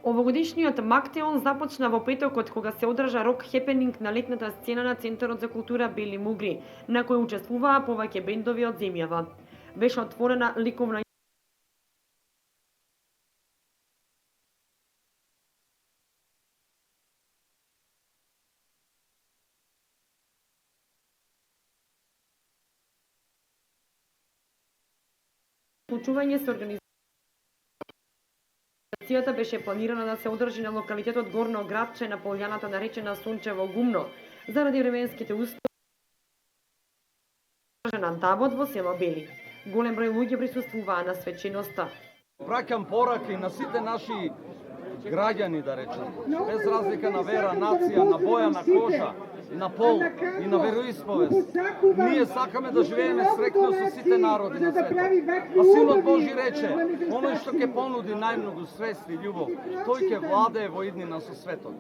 Овогодишниот Мактеон започна во петокот кога се одржа рок хепенинг на летната сцена на Центарот за култура Бели Мугри, на кој учествуваа повеќе бендови од земјава. Беше отворена ликовна случување се организацијата беше планирана да се одржи на локалитетот Горно Градче на полјаната наречена Сончево гумно, заради временските услови на табот во село Бели. Голем број луѓе присуствуваа на свеченоста. Праќам порака и на сите наши граѓани, да речем, без разлика на вера, нација, на боја на кожа, на пол и на вероисповест. Ние сакаме да живееме среќно со сите народи на светот. А Синот Божи рече, оној што ќе понуди најмногу среќа и љубов, тој ќе владее во иднина со светот.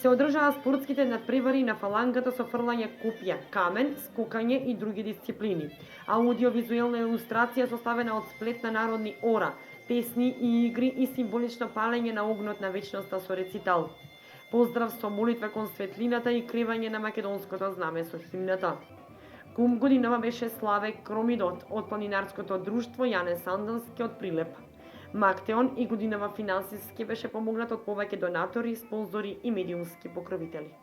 Се одржаа спортските надпревари на фалангата со фрлање копја, камен, скокање и други дисциплини. Аудиовизуелна илустрација составена од сплет на народни ора, песни и игри и символично палење на огнот на вечноста со рецитал. Поздрав со молитва кон светлината и кревање на македонското знаме со химната. Кум годинава беше Славе Кромидот од планинарското друштво Јане Сандански од Прилеп. Мактеон и годинава финансиски беше помогнат од повеќе донатори, спонзори и медиумски покровители.